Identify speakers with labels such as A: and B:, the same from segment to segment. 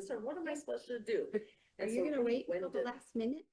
A: this or what am I supposed to do?
B: Are you gonna wait until the last minute?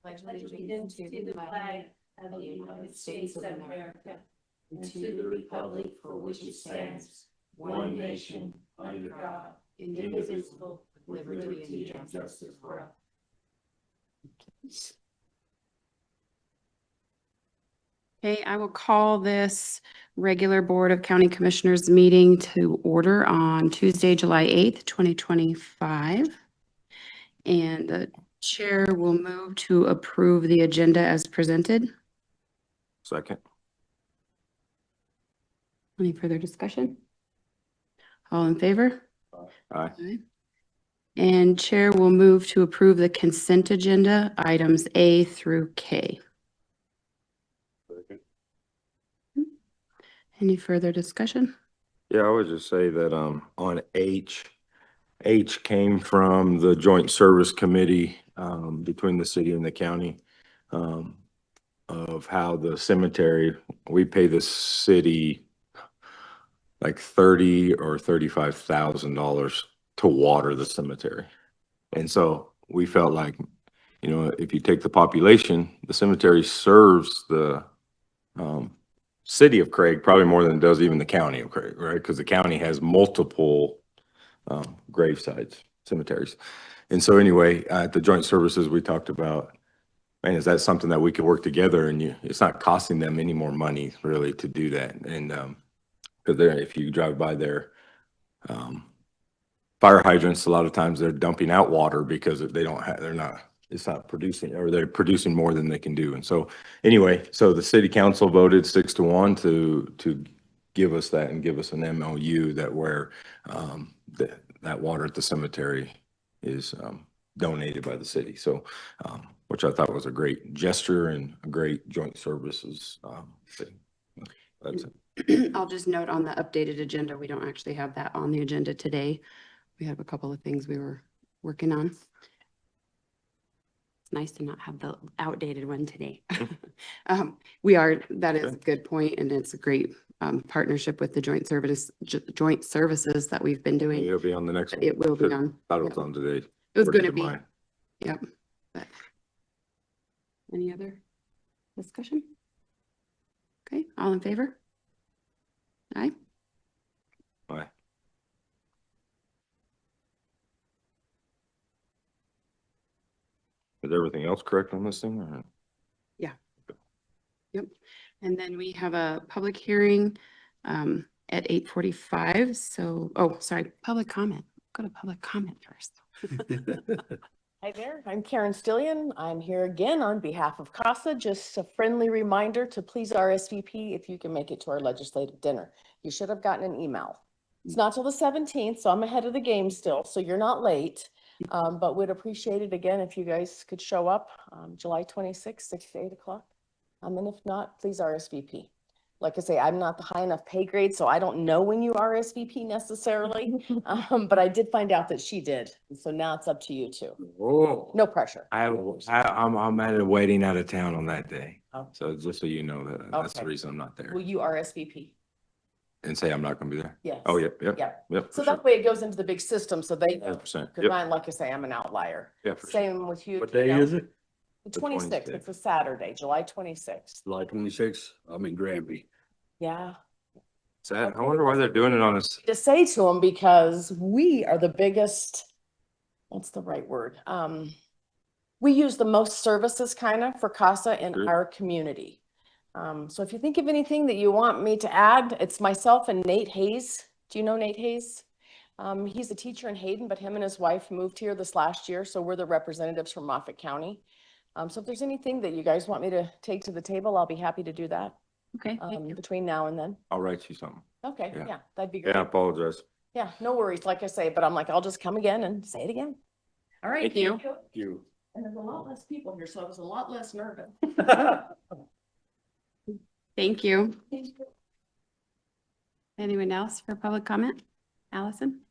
C: Pledge allegiance to the flag of the United States of America and to the republic for which it stands, one nation, under God, indivisible, with liberty and justice for all.
B: Okay, I will call this regular Board of County Commissioners meeting to order on Tuesday, July 8th, 2025. And the chair will move to approve the agenda as presented.
A: Second.
B: Any further discussion? All in favor?
A: Aye.
B: Aye. And chair will move to approve the consent agenda, items A through K. Any further discussion?
A: Yeah, I would just say that on H came from the Joint Service Committee between the city and the county of how the cemetery, we pay the city like $30,000 or $35,000 to water the cemetery. And so we felt like, you know, if you take the population, the cemetery serves the city of Craig probably more than it does even the county of Craig, right? Because the county has multiple gravesites, cemeteries. And so anyway, at the joint services, we talked about, man, is that something that we could work together, and it's not costing them any more money really to do that. And because if you drive by their fire hydrants, a lot of times they're dumping out water because it's not producing, or they're producing more than they can do. And so anyway, so the city council voted 6-1 to give us that and give us an MOU that where that water at the cemetery is donated by the city. So, which I thought was a great gesture and a great joint services thing. That's it.
B: I'll just note on the updated agenda, we don't actually have that on the agenda today. We have a couple of things we were working on. It's nice to not have the outdated one today. That is a good point, and it's a great partnership with the joint services that we've been doing.
A: It'll be on the next one.
B: It will be on.
A: Thought it was on today.
B: It was
A: Or
B: going to
A: did
B: be.
A: mine.
B: Yep. But any other discussion? Okay, all in favor? Aye.
A: Aye. Is everything else correct on this thing? Or?
B: Yep. And then we have a public hearing at 8:45. So, oh, sorry, public comment. Go to public comment first.
D: Hi there, I'm Karen Stillion. I'm here again on behalf of CASA. Just a friendly reminder to please RSVP if you can make it to our legislative dinner. You should have gotten an email. It's not till the 17th, so I'm ahead of the game still, so you're not late. But would appreciate it again if you guys could show up July 26th, 6 to 8 o'clock. And if not, please RSVP. Like I say, I'm not the high enough pay grade, so I don't know when you RSVP necessarily. But I did find out that she did. So now it's up to you too.
A: Oh,
D: No pressure.
A: I'm at a wedding out of town on that day.
D: Oh.
A: So just so you know that's the
D: Okay.
A: reason I'm not there.
D: Will you RSVP?
A: And say I'm not gonna be there.
D: Yes.
A: Oh, yep.
D: Yeah.
A: For
D: So
A: sure.
D: that way it goes into the big system, so they know.
A: 100%.
D: Because
A: Yep.
D: mine, like I say, I'm an outlier.
A: Yeah, for sure.
D: Same with you.
E: What day is it?
D: The
A: The
D: 26th.
A: 26th.
D: It's a Saturday, July 26th.
E: July 26th. I'm in Granby.
D: Yeah.
A: Sad. I wonder why they're doing it on us.
D: To say to them, because we are the biggest, what's the right word? We use the most services kind of for CASA in
A: Sure.
D: our community. So if you think of anything that you want me to add, it's myself and Nate Hayes. Do you know Nate Hayes? He's a teacher in Hayden, but him and his wife moved here this last year. So we're the representatives from Moffett County. So if there's anything that you guys want me to take to the table, I'll be happy to do that
B: Okay, thank you.
D: between now and then.
A: I'll write you something.
D: Okay,
A: Yeah.
D: yeah, that'd be
A: Yeah, I
D: great.
A: apologize.
D: Yeah, no worries, like I say, but I'm like, I'll just come again and say it again. All right.
B: Thank you.
E: You.
D: And there's a lot less people here, so I was a lot less nervous.
B: Thank you. Anyone else for public comment? Allison?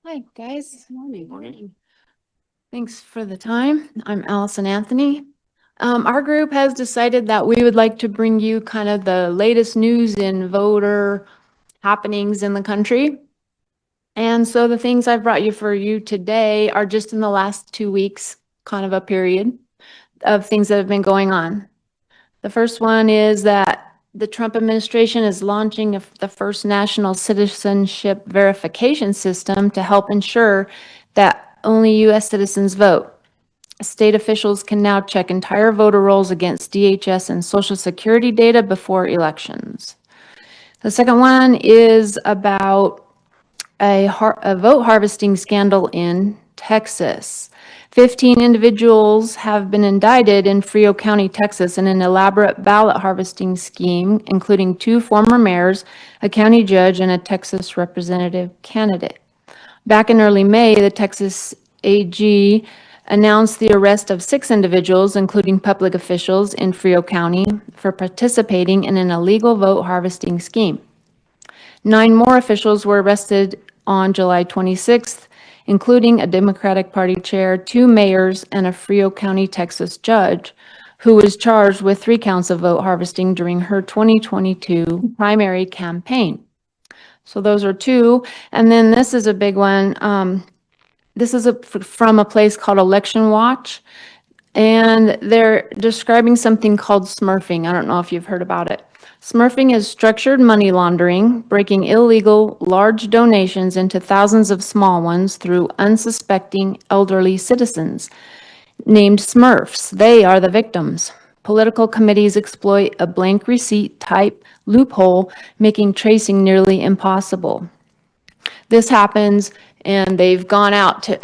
F: Hi, guys.
B: Good morning.
A: Morning.
F: Thanks for the time. I'm Allison Anthony. Our group has decided that we would like to bring you kind of the latest news in voter happenings in the country. And so the things I've brought you for you today are just in the last 2 weeks, kind of a period of things that have been going on. The first one is that the Trump administration is launching the first national citizenship verification system to help ensure that only U.S. citizens vote. State officials can now check entire voter rolls against DHS and Social Security data before elections. The second one is about a vote harvesting scandal in Texas. 15 individuals have been indicted in Frio County, Texas, in an elaborate ballot harvesting scheme, including 2 former mayors, a county judge, and a Texas representative candidate. Back in early May, the Texas AG announced the arrest of 6 individuals, including public officials in Frio County, for participating in an illegal vote harvesting scheme. 9 more officials were arrested on July 26th, including a Democratic Party chair, 2 mayors, and a Frio County, Texas judge, who was charged with 3 counts of vote harvesting during her 2022 primary campaign. So those are 2. And then this is a big one. This is from a place called Election Watch, and they're describing something called smurfing. I don't know if you've heard about it. Smurfing is structured money laundering, breaking illegal large donations into thousands of small ones through unsuspecting elderly citizens. Named Smurfs, they are the victims. Political committees exploit a blank receipt type loophole, making tracing nearly impossible. This happens, and they've gone out to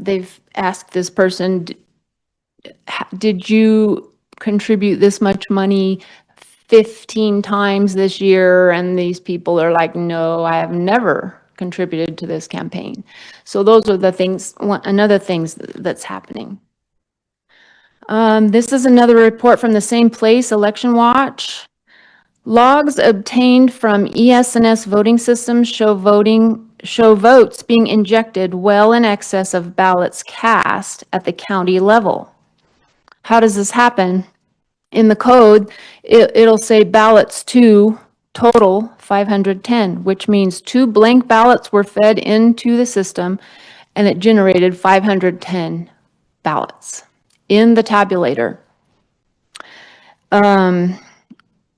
F: they've asked this person, did you contribute this much money 15 times this year? And these people are like, no, I have never contributed to this campaign. So those are the things, another things that's happening. This is another report from the same place, Election Watch. Logs obtained from ES&S voting systems show votes being injected well in excess of ballots cast at the county level. How does this happen? In the code, it'll say ballots to total 510, which means 2 blank ballots were fed into the system, and it generated 510 ballots in the tabulator.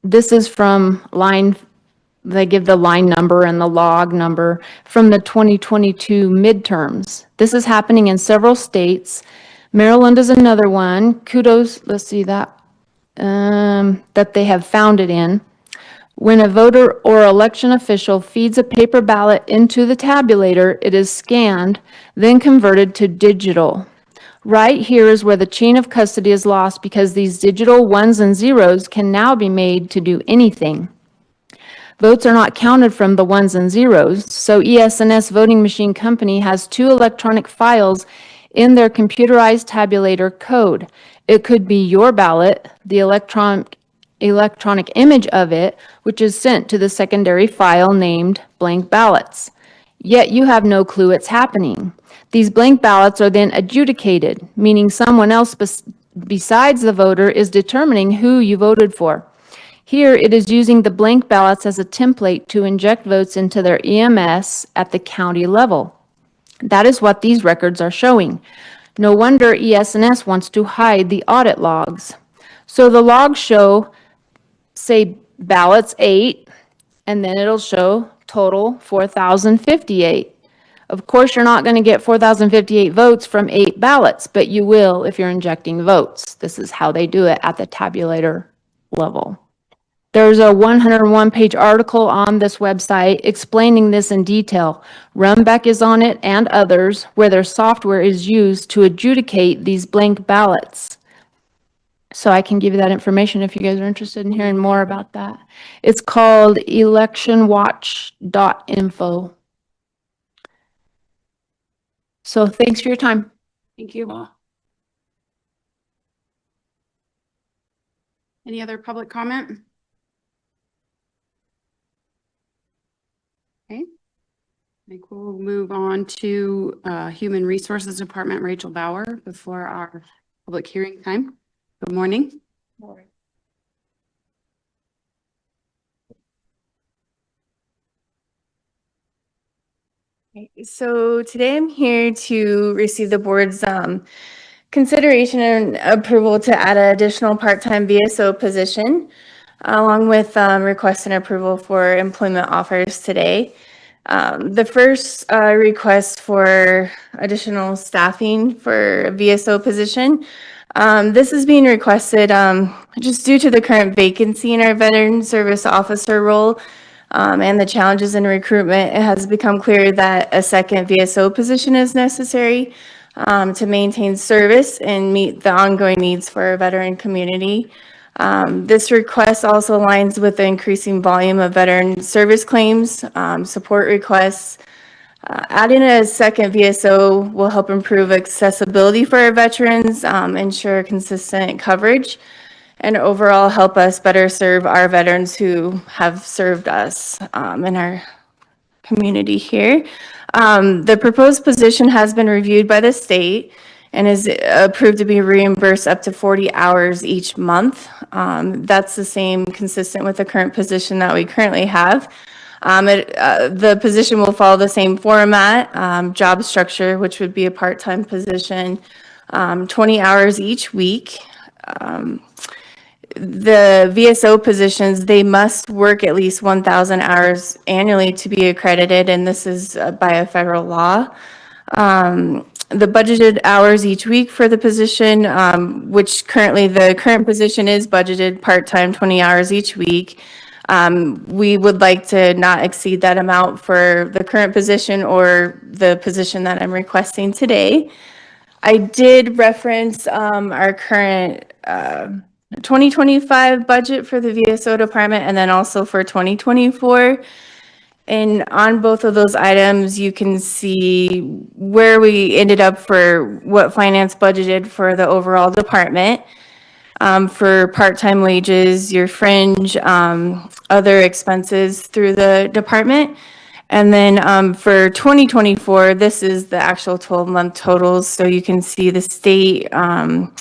F: This is from line, they give the line number and the log number from the 2022 midterms. This is happening in several states. Maryland is another one. Kudos, let's see that they have found it in. When a voter or election official feeds a paper ballot into the tabulator, it is scanned, then converted to digital. Right here is where the chain of custody is lost, because these digital ones and zeros can now be made to do anything. Votes are not counted from the ones and zeros, so ES&S Voting Machine Company has 2 electronic files in their computerized tabulator code. It could be your ballot, the electronic image of it, which is sent to the secondary file named blank ballots. Yet you have no clue it's happening. These blank ballots are then adjudicated, meaning someone else besides the voter is determining who you voted for. Here, it is using the blank ballots as a template to inject votes into their EMS at the county level. That is what these records are showing. No wonder ES&S wants to hide the audit logs. So the logs show, say, ballots 8, and then it'll show total 4,058. Of course, you're not going to get 4,058 votes from 8 ballots, but you will if you're injecting votes. This is how they do it at the tabulator level. There's a 101-page article on this website explaining this in detail. Rumbeck is on it and others, where their software is used to adjudicate these blank ballots. So I can give you that information if you guys are interested in hearing more about that. It's called electionwatch.info. So thanks for your time.
B: Thank you. Any other public comment? Okay. I think we'll move on to Human Resources Department, Rachel Bauer, before our public hearing time. Good morning.
G: So today I'm here to receive the board's consideration and approval to add an additional part-time VSO position. along with request and approval for employment offers today. The first request for additional staffing for a VSO position. This is being requested just due to the current vacancy in our veteran service officer role and the challenges in recruitment. It has become clear that a second VSO position is necessary to maintain service and meet the ongoing needs for our veteran community. This request also aligns with the increasing volume of veteran service claims, support requests. Adding a second VSO will help improve accessibility for our veterans, ensure consistent coverage, and overall help us better serve our veterans who have served us in our community here. The proposed position has been reviewed by the state and is approved to be reimbursed up to 40 hours each month. That's the same consistent with the current position that we currently have. The position will follow the same format, job structure, which would be a part-time position, 20 hours each week. The VSO positions, they must work at least 1,000 hours annually to be accredited, and this is by a federal law. The budgeted hours each week for the position, which the current position is budgeted part-time, 20 hours each week. We would like to not exceed that amount for the current position or the position that I'm requesting today. I did reference our current 2025 budget for the VSO department and then also for 2024. And on both of those items, you can see where we ended up for what finance budgeted for the overall department. For part-time wages, your fringe, other expenses through the department. And then for 2024, this is the actual 12-month totals. So you can see the state on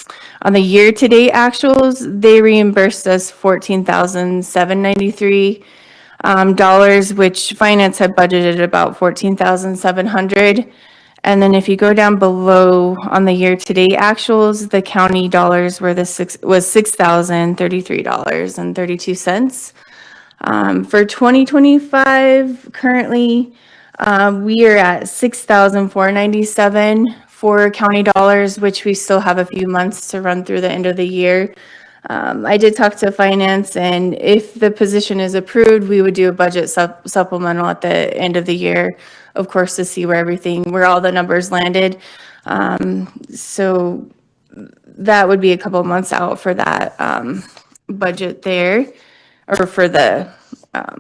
G: the year-to-date actuals, they reimbursed us $14,793 dollars, which finance had budgeted about 14,700. And then if you go down below on the year-to-date actuals, the county dollars were was $6,033.32. For 2025, currently, we are at 6,497 for county dollars, which we still have a few months to run through the end of the year. I did talk to finance, and if the position is approved, we would do a budget supplemental at the end of the year, of course, to see where all the numbers landed. So that would be a couple months out for that budget there, or for the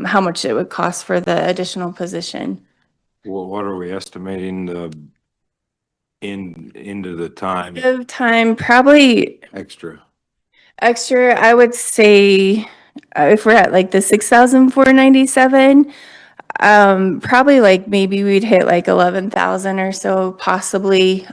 G: how much it would cost for the additional position.
A: Well, what are we estimating into the time
G: Of time, probably
A: extra?
G: extra, I would say, if we're at like the 6,497, probably like maybe we'd hit like 11,000 or so possibly.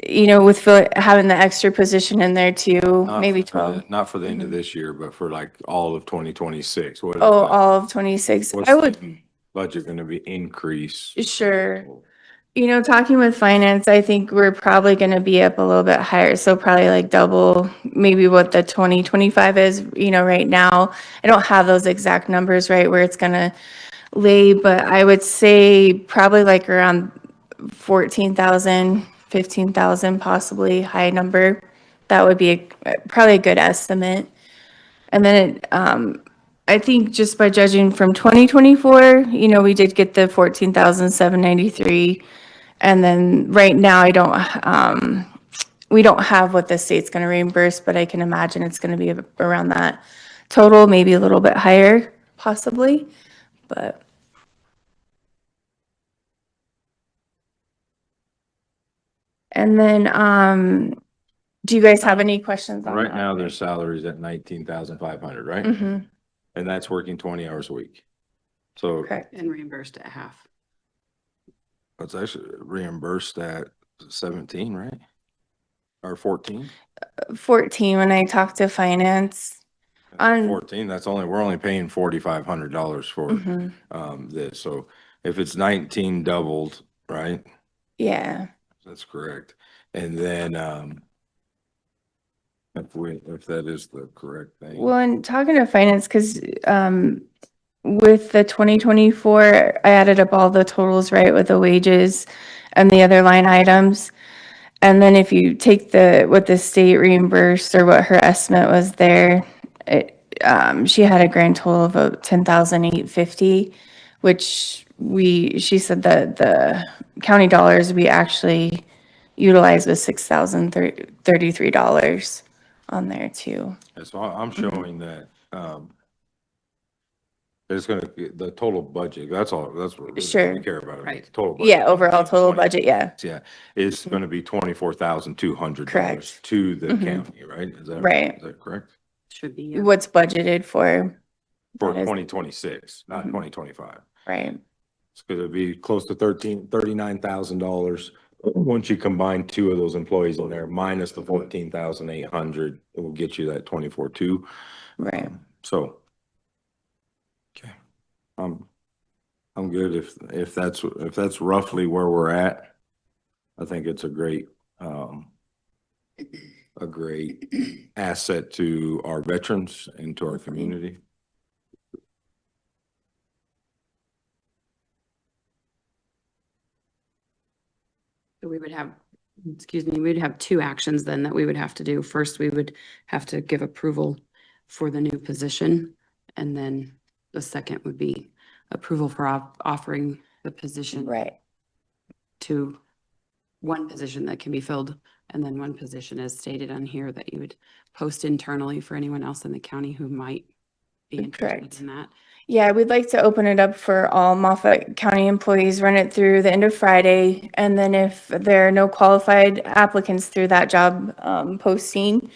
G: With having the extra position in there too, maybe 12.
A: Not for the end of this year, but for like all of 2026. What is
G: Oh,
A: the-
G: all of 26.
A: what's
G: I would,
A: the budget going to be increased?
G: sure. Talking with finance, I think we're probably going to be up a little bit higher. So probably like double maybe what the 2025 is, right now. I don't have those exact numbers right where it's going to lay, but I would say probably like around 14,000, 15,000, possibly high number. That would be probably a good estimate. And then I think just by judging from 2024, we did get the 14,793. And then right now we don't have what the state's going to reimburse, but I can imagine it's going to be around that total, maybe a little bit higher possibly, but. And then, do you guys have any questions on that?
A: Right now, their salary's at 19,500, right?
G: Mm-hmm,
A: And that's working 20 hours a week. So
G: correct.
B: And reimbursed at half.
A: it's actually reimbursed at 17, right? Or 14?
G: 14 when I talked to finance. On-
A: 14, we're only paying $4,500 for
G: Mhm,
A: this. So if it's 19 doubled, right?
G: yeah,
A: That's correct. And then if that is the correct thing.
G: Well, and talking to finance, because with the 2024, I added up all the totals, right, with the wages and the other line items. And then if you take what the state reimbursed or what her estimate was there, she had a grand total of about 10,850, which she said that the county dollars we actually utilized was $6,033 on there too.
A: And so I'm showing that, it's gonna be the total budget, that's what we
G: Sure.
A: care about.
B: Right.
A: The total budget.
G: Yeah, overall total budget, yeah.
A: Yeah, it's gonna be $24,200
G: Correct.
A: to the
G: Mhm.
A: county, right?
G: Right.
A: Is that correct?
B: Should be, yeah.
G: What's budgeted for,
A: For
G: That is-
A: 2026, not
G: Mhm.
A: 2025.
G: right?
A: It's gonna be close to $39,000. Once you combine two of those employees in there, minus the 14,800, it will get you that 24,200.
G: Right.
A: So. Okay. I'm good if that's roughly where we're at. I think it's a great asset to our veterans and to our community.
B: So we would have, excuse me, we'd have two actions then that we would have to do. First, we would have to give approval for the new position. And then the second would be approval for offering the position
G: Right.
B: to one position that can be filled. And then one position as stated on here that you would post internally for anyone else in the county who might be interested
G: Correct.
B: in that.
G: Yeah, we'd like to open it up for all Moffat County employees, run it through the end of Friday. And then if there are no qualified applicants through that job posting,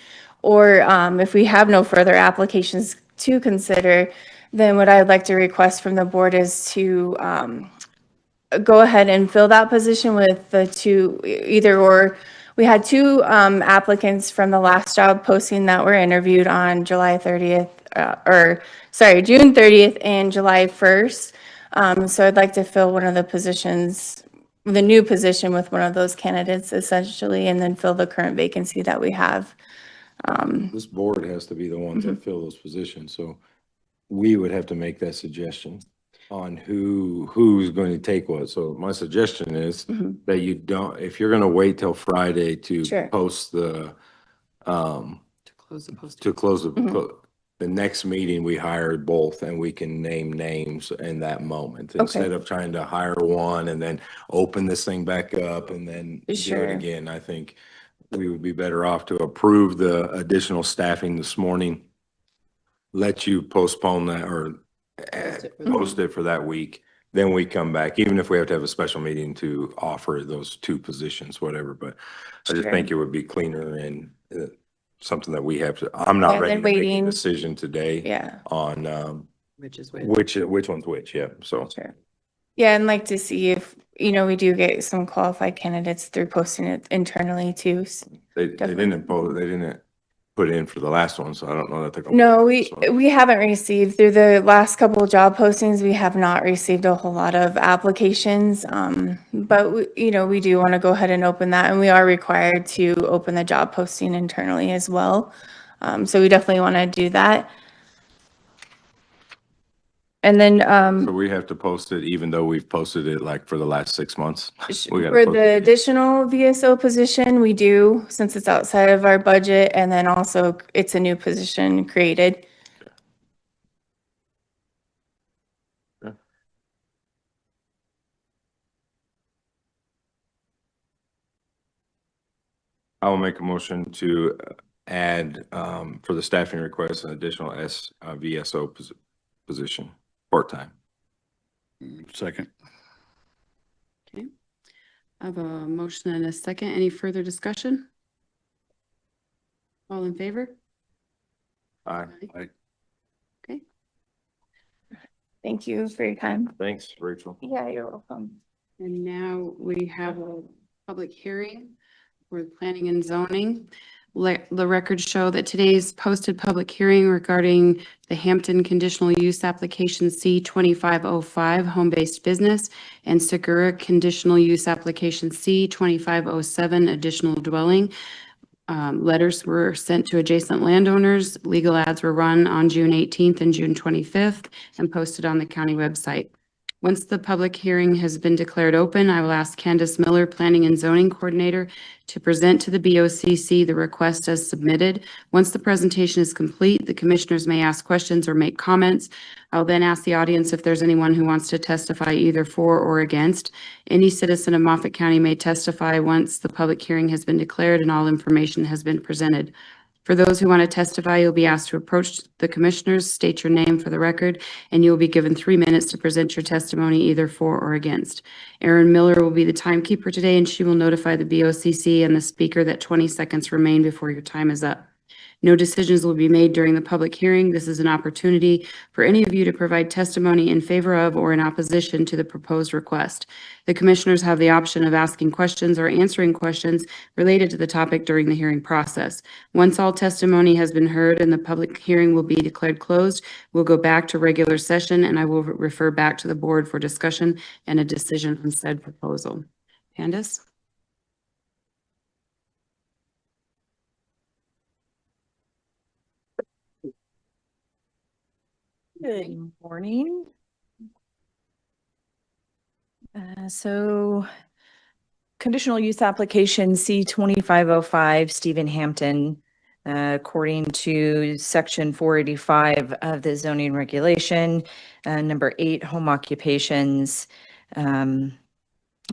G: or if we have no further applications to consider, then what I'd like to request from the board is to go ahead and fill that position with the two, either or. We had two applicants from the last job posting that were interviewed on July 30th, June 30th and July 1st. So I'd like to fill one of the positions, the new position with one of those candidates essentially, and then fill the current vacancy that we have.
A: This board has to be the ones that fill those positions, so we would have to make that suggestion on who's going to take what. So my suggestion is
G: Mhm.
A: that you don't, if you're gonna wait till Friday to
G: Sure.
A: post the,
B: To close the posting.
A: to close
G: Mhm.
A: the next meeting, we hired both and we can name names in that moment.
G: Okay.
A: Instead of trying to hire one and then open this thing back up and then do
G: Sure.
A: it again, I think we would be better off to approve the additional staffing this morning. Let you postpone that or post it for that week. Then we come back, even if we have to have a special meeting to offer those two positions, whatever, but I just
G: Sure.
A: think it would be cleaner and something that we have to, I'm not
G: Yeah,
A: ready
G: then
A: to make a
G: waiting.
A: decision today
G: Yeah,
A: on,
B: Which is with.
A: which one's which, yeah, so.
G: sure. Yeah, and like to see if, we do get some qualified candidates through posting it internally too.
A: They
G: Definitely.
A: didn't put in for the last one, so I don't know that they're gonna.
G: No,
A: this one.
G: we haven't received, through the last couple of job postings, we have not received a whole lot of applications. But we do want to go ahead and open that, and we are required to open the job posting internally as well. So we definitely want to do that. And then,
A: So we have to post it even though we've posted it like for the last 6 months. We gotta
G: for
A: post
G: the
A: it.
G: additional VSO position, we do, since it's outside of our budget, and then also it's a new position created.
A: I will make a motion to add, for the staffing request, an additional VSO position, part-time.
E: Second.
B: Okay. I have a motion and a second. Any further discussion? All in favor?
A: Aye.
B: Okay.
G: Thank you for your time.
A: Thanks, Rachel.
G: Yeah, you're welcome.
B: And now we have a public hearing for planning and zoning. Let the records show that today's posted public hearing regarding the Hampton Conditional Use Application C 2505 Home-Based Business and Segura Conditional Use Application C 2507 Additional Dwelling Letters were sent to adjacent landowners. Legal ads were run on June 18th and June 25th and posted on the county website. Once the public hearing has been declared open, I will ask Candace Miller, Planning and Zoning Coordinator, to present to the BOCC the request as submitted. Once the presentation is complete, the commissioners may ask questions or make comments. I'll then ask the audience if there's anyone who wants to testify either for or against. Any citizen of Moffett County may testify once the public hearing has been declared and all information has been presented. For those who want to testify, you'll be asked to approach the commissioners, state your name for the record, and you'll be given 3 minutes to present your testimony either for or against. Erin Miller will be the timekeeper today, and she will notify the BOCC and the speaker that 20 seconds remain before your time is up. No decisions will be made during the public hearing. This is an opportunity for any of you to provide testimony in favor of or in opposition to the proposed request. The commissioners have the option of asking questions or answering questions related to the topic during the hearing process. Once all testimony has been heard and the public hearing will be declared closed, we'll go back to regular session and I will refer back to the board for discussion and a decision on said proposal. Candace?
H: Good morning. So conditional use application C-2505, Stephen Hampton, according to section 485 of the zoning regulation, number 8, home occupations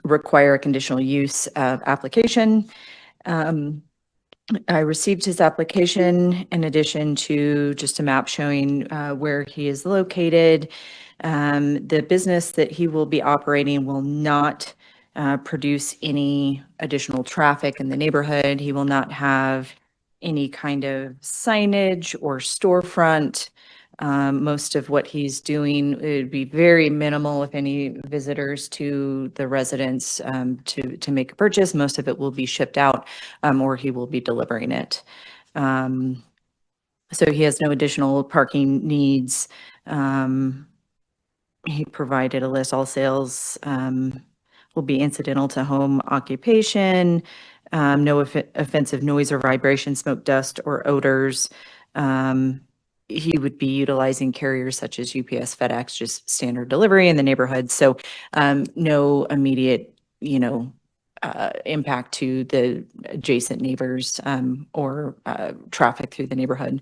H: require a conditional use application. I received his application in addition to just a map showing where he is located. The business that he will be operating will not produce any additional traffic in the neighborhood. He will not have any kind of signage or storefront. Most of what he's doing would be very minimal, if any, visitors to the residence to make a purchase. Most of it will be shipped out or he will be delivering it. So he has no additional parking needs. He provided a list. All sales will be incidental to home occupation. No offensive noise or vibration, smoke, dust, or odors. He would be utilizing carriers such as UPS, FedEx, just standard delivery in the neighborhood. So no immediate, impact to the adjacent neighbors or traffic through the neighborhood.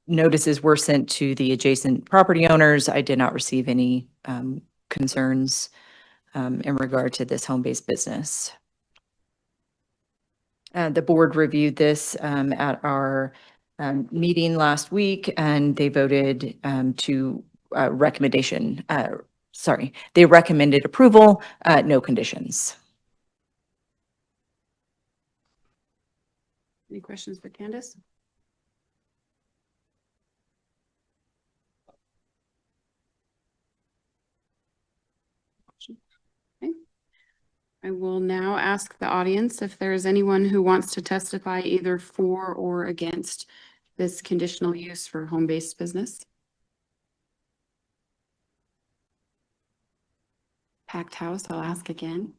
H: Notices were sent to the adjacent property owners. I did not receive any concerns in regard to this home-based business. The board reviewed this at our meeting last week, and they voted to they recommended approval, no conditions.
B: Any questions for Candace? Okay. I will now ask the audience if there is anyone who wants to testify either for or against this conditional use for home-based business. Packed house, I'll ask again.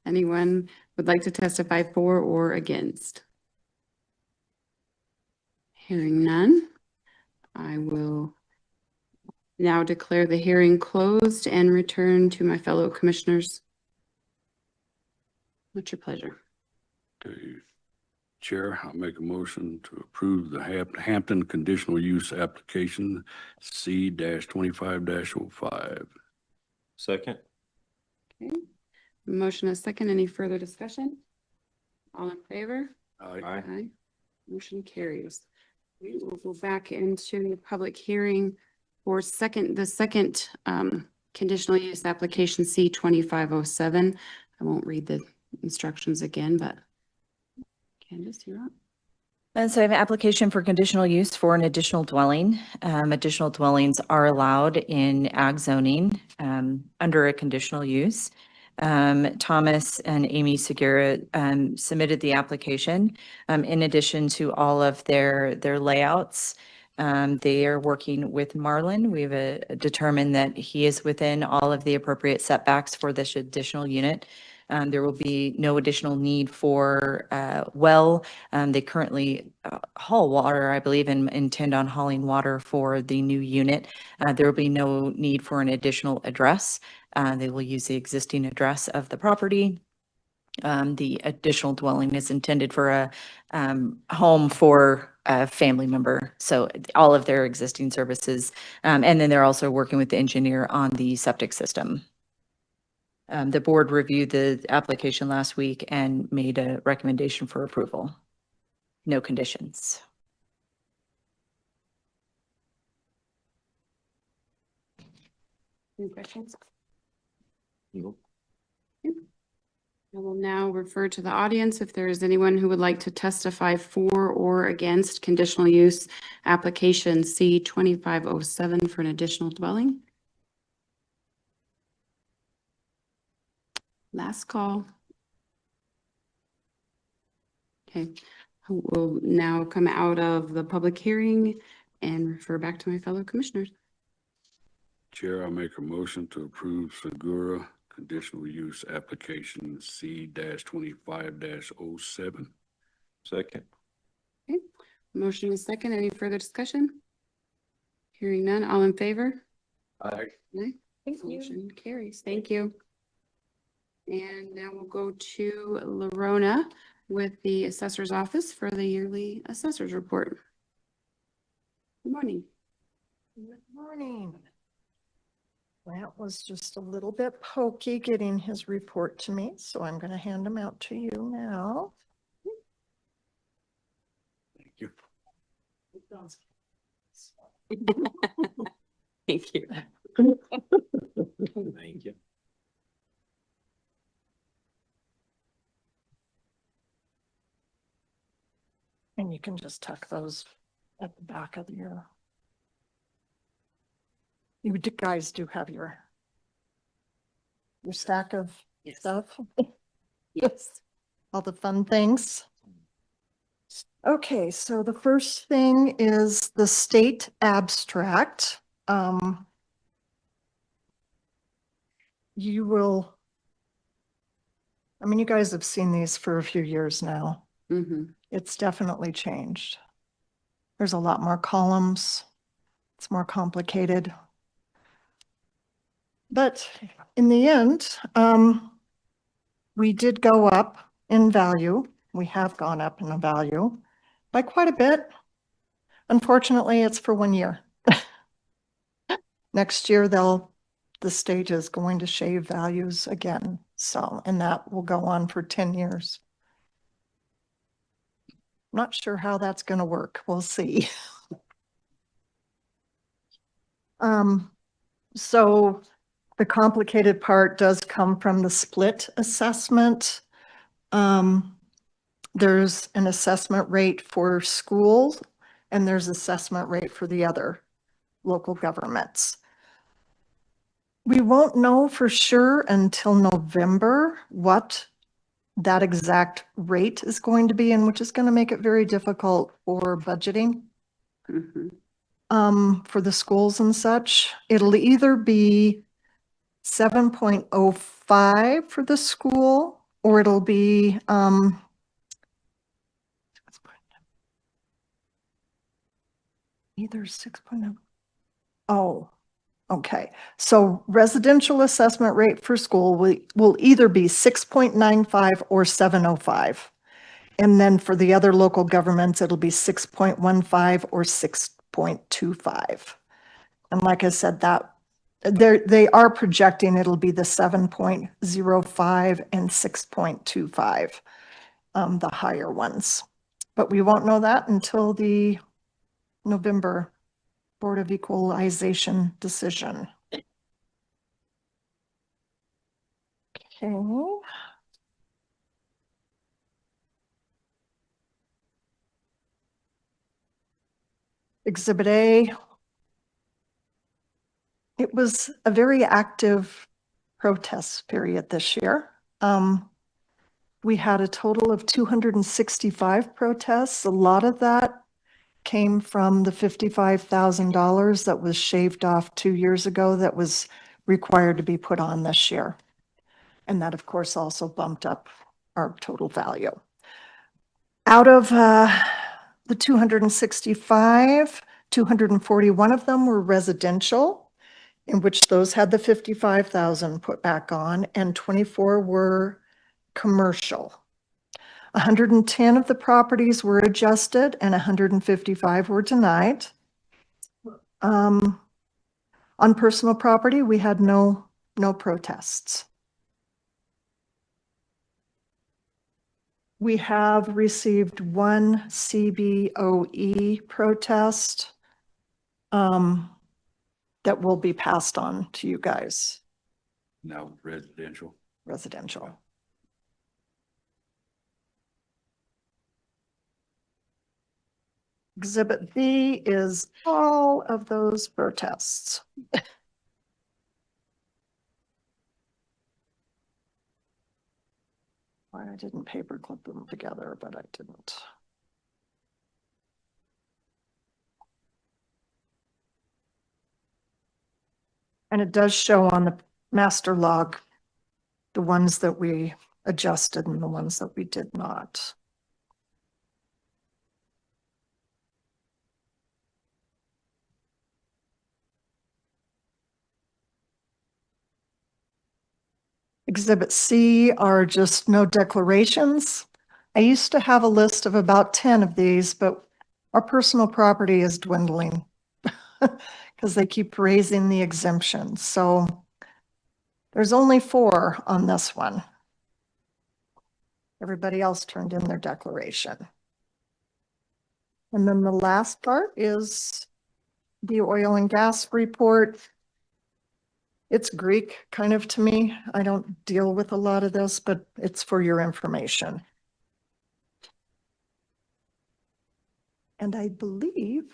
B: Anyone would like to testify for or against? Hearing none, I will now declare the hearing closed and return to my fellow commissioners. What's your pleasure?
E: Okay. Chair, I'll make a motion to approve the Hampton conditional use application C-25-05.
A: Second?
B: Okay. Motion is second. Any further discussion? All in favor?
E: Aye.
B: Aye. Motion carries. We will go back into the public hearing for the second conditional use application C-2507. I won't read the instructions again, but Candace, you're up.
H: And so I have an application for conditional use for an additional dwelling. Additional dwellings are allowed in ag zoning under a conditional use. Thomas and Amy Segura submitted the application. In addition to all of their layouts, they are working with Marlin. We've determined that he is within all of the appropriate setbacks for this additional unit. There will be no additional need for well. They currently haul water, I believe, and intend on hauling water for the new unit. There will be no need for an additional address. They will use the existing address of the property. The additional dwelling is intended for a home for a family member. So all of their existing services. And then they're also working with the engineer on the septic system. The board reviewed the application last week and made a recommendation for approval. No conditions.
B: Any questions?
A: Nope.
B: I will now refer to the audience if there is anyone who would like to testify for or against conditional use application C 2507 for an additional dwelling. Last call. Okay, we'll now come out of the public hearing and refer back to my fellow commissioners.
E: Chair, I make a motion to approve Segura conditional use application C-25-07.
A: Second.
B: Motion is second. Any further discussion? Hearing none, all in favor?
A: Aye.
B: Aye. Motion carries. Thank you. And now we'll go to Lorona with the assessor's office for the yearly assessor's report. Good morning.
I: Good morning. That was just a little bit pokey getting his report to me, so I'm going to hand him out to you now.
E: Thank you.
B: Thank you.
A: Thank you.
I: And you can just tuck those at the back of your. You guys do have your stack of
B: Yes.
I: stuff,
B: Yes.
I: all the fun things. Okay, so the first thing is the state abstract. You will, I mean, you guys have seen these for a few years now.
B: Mm-hmm.
I: It's definitely changed. There's a lot more columns. It's more complicated. But in the end, we did go up in value. We have gone up in value by quite a bit. Unfortunately, it's for 1 year. Next year, the state is going to shave values again. So, and that will go on for 10 years. Not sure how that's going to work. We'll see. So the complicated part does come from the split assessment. There's an assessment rate for schools and there's assessment rate for the other local governments. We won't know for sure until November what that exact rate is going to be, and which is going to make it very difficult for budgeting.
B: Mm-hmm.
I: For the schools and such. It'll either be 7.05 for the school, or it'll be either 6.0. Oh, okay. So residential assessment rate for school will either be 6.95 or 7.05. And then for the other local governments, it'll be 6.15 or 6.25. And like I said, that they are projecting it'll be the 7.05 and 6.25, the higher ones. But we won't know that until the November Board of Equalization decision. Okay. Exhibit A. It was a very active protest period this year. We had a total of 265 protests. A lot of that came from the $55,000 that was shaved off 2 years ago that was required to be put on this year. And that, of course, also bumped up our total value. Out of the 265, 241 of them were residential, in which those had the 55,000 put back on, and 24 were commercial. 110 of the properties were adjusted and 155 were denied. On personal property, we had no protests. We have received one CBOE protest that will be passed on to you guys,
E: Now residential.
I: residential. Exhibit B is all of those protests. Why I didn't paperclip them together, but I didn't. And it does show on the master log, the ones that we adjusted and the ones that we did not. Exhibit C are just no declarations. I used to have a list of about 10 of these, but our personal property is dwindling because they keep raising the exemptions. So there's only 4 on this one. Everybody else turned in their declaration. And then the last part is the oil and gas report. It's Greek kind of to me. I don't deal with a lot of this, but it's for your information. And I believe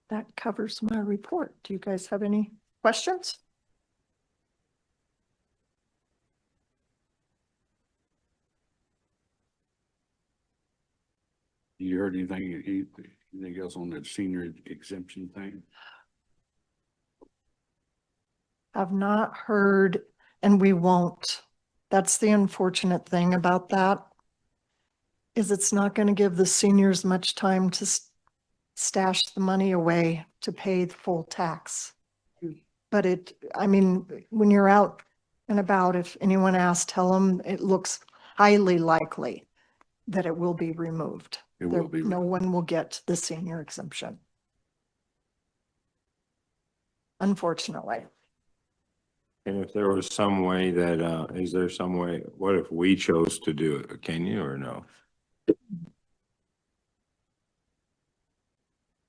I: that covers my report. Do you guys have any questions?
E: You heard anything else on that senior exemption thing?
I: I've not heard, and we won't. That's the unfortunate thing about that, is it's not going to give the seniors much time to stash the money away to pay the full tax. But I mean, when you're out and about, if anyone asks, tell them it looks highly likely that it will be removed.
E: It will be.
I: No one will get the senior exemption. Unfortunately.
A: And if there was some way that, is there some way, what if we chose to do it? Can you or no?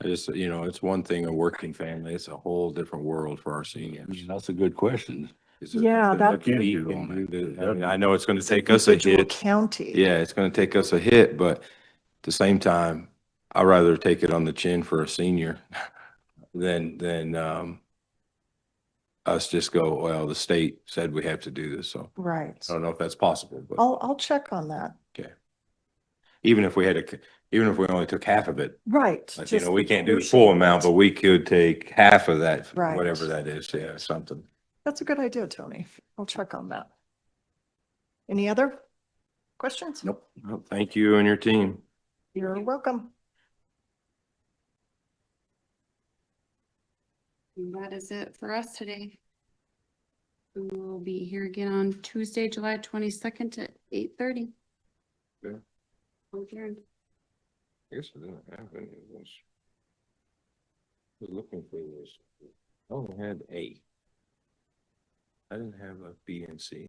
A: I just, it's one thing, a working family, it's a whole different world for our seniors.
E: That's a good question.
A: Is it-
I: Yeah,
A: is
I: that-
A: it we can do that? I mean, I know it's gonna take us a
I: Individual
A: hit.
I: county.
A: Yeah, it's gonna take us a hit, but at the same time, I'd rather take it on the chin for a senior than us just go, well, the state said we have to do this, so
I: Right.
A: I don't know if that's possible, but
I: I'll check on that.
A: okay. Even if we only took half of it,
I: Right.
A: like,
I: just
A: we
I: the
A: can't do the
I: portion
A: full
I: of
A: amount,
I: it.
A: but we could take half of that,
I: Right.
A: whatever that is, yeah, something.
I: That's a good idea, Tony. I'll check on that. Any other questions?
A: Nope. Well, thank you and your team.
I: You're welcome.
B: And that is it for us today. We will be here again on Tuesday, July 22nd at 8:30.
A: Yeah.
B: Adjourned.
A: I guess I didn't have any of those. I was looking for this. I only had A. I didn't have a B and C.